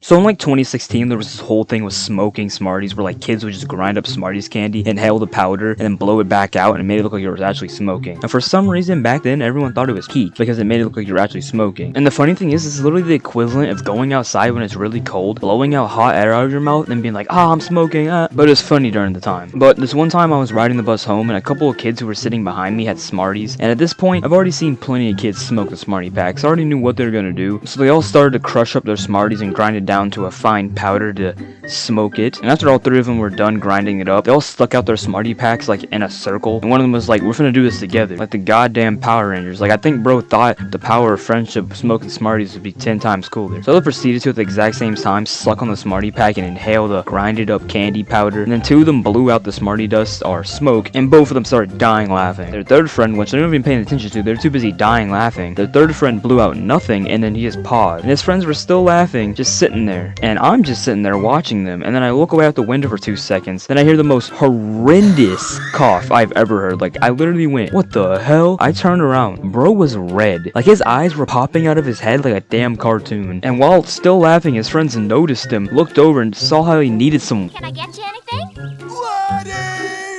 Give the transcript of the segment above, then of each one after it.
So in like 2016, there was this whole thing with smoking Smarties where like kids would just grind up Smarties candy, inhale the powder, and then blow it back out, and it made it look like you were actually smoking. And for some reason back then, everyone thought it was peak because it made it look like you were actually smoking. And the funny thing is, this is literally the equivalent of going outside when it's really cold, blowing out hot air out of your mouth, and being like, ah, I'm smoking, ah. But it was funny during the time. But this one time I was riding the bus home, and a couple of kids who were sitting behind me had Smarties. And at this point, I've already seen plenty of kids smoke the Smartie packs. I already knew what they were gonna do. So they all started to crush up their Smarties and grind it down to a fine powder to smoke it. And after all three of them were done grinding it up, they all stuck out their Smartie packs like in a circle, and one of them was like, we're finna do this together, like the goddamn Power Rangers. Like I think bro thought the power of friendship smoking Smarties would be 10 times cooler. So they proceeded to at the exact same time suck on the Smartie pack and inhale the grinded up candy powder, and then two of them blew out the Smartie dust or smoke, and both of them started dying laughing. Their third friend, which they're not even paying attention to, they're too busy dying laughing, their third friend blew out nothing, and then he just paused, and his friends were still laughing, just sitting there, and I'm just sitting there watching them. And then I look away out the window for 2 seconds. Then I hear the most horrendous cough I've ever heard. Like I literally went, what the hell? I turned around. Bro was red. Like his eyes were popping out of his head like a damn cartoon. And while still laughing, his friends noticed him, looked over, and saw how he needed some. Can I get you anything?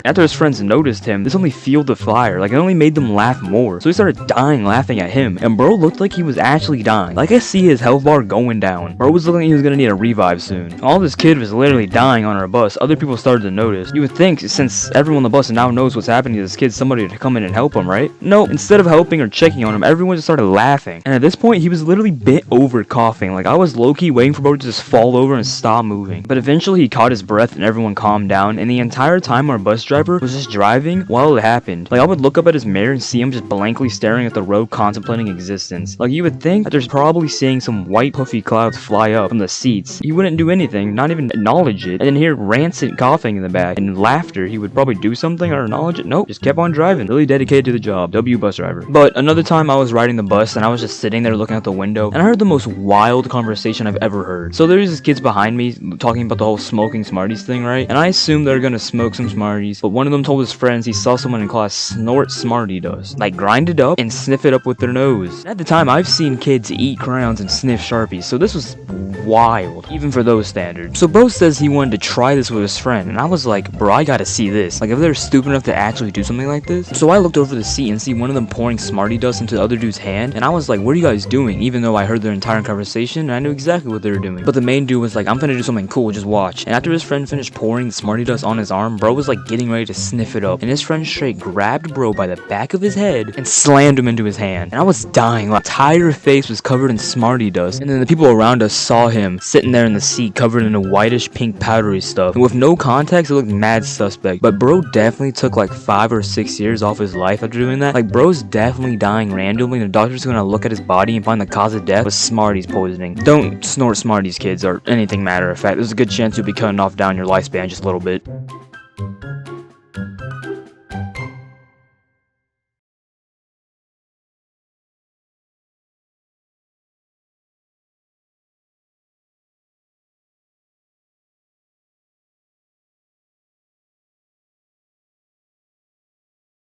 After his friends noticed him, this only fueled the fire. Like it only made them laugh more. So he started dying laughing at him. And bro looked like he was actually dying. Like I see his health bar going down. Bro was looking like he was gonna need a revive soon. All this kid was literally dying on our bus. Other people started to notice. You would think since everyone on the bus now knows what's happening to this kid, somebody would come in and help him, right? No, instead of helping or checking on him, everyone just started laughing. And at this point, he was literally bent over coughing. Like I was low-key waiting for bro to just fall over and stop moving. But eventually he caught his breath and everyone calmed down. And the entire time our bus driver was just driving while it happened. Like I would look up at his mirror and see him just blankly staring at the road, contemplating existence. Like you would think that there's probably seeing some white puffy clouds fly up from the seats. He wouldn't do anything, not even acknowledge it, and then hear rancid coughing in the back and laughter. He would probably do something or acknowledge it. Nope, just kept on driving. Really dedicated to the job. W bus driver. But another time I was riding the bus and I was just sitting there looking out the window, and I heard the most wild conversation I've ever heard. So there's these kids behind me talking about the whole smoking Smarties thing, right? And I assumed they're gonna smoke some Smarties, but one of them told his friends he saw someone in class snort Smartie dust, like grind it up and sniff it up with their nose. At the time, I've seen kids eat crayons and sniff Sharpies, so this was wild, even for those standards. So bro says he wanted to try this with his friend, and I was like, bro, I gotta see this. Like if they're stupid enough to actually do something like this. So I looked over the seat and see one of them pouring Smartie dust into the other dude's hand, and I was like, what are you guys doing? Even though I heard their entire conversation and I knew exactly what they were doing. But the main dude was like, I'm gonna do something cool, just watch. And after his friend finished pouring the Smartie dust on his arm, bro was like getting ready to sniff it up, and his friend straight grabbed bro by the back of his head and slammed him into his hand. And I was dying. Like entire face was covered in Smartie dust, and then the people around us saw him sitting there in the seat covered in a whitish pink powdery stuff, and with no context it looked mad suspect. But bro definitely took like 5 or 6 years off his life after doing that. Like bro's definitely dying randomly, and the doctor's gonna look at his body and find the cause of death was Smarties poisoning. Don't snort Smarties, kids, or anything, matter of fact. There's a good chance you'll be cutting off down your lifespan just a little bit.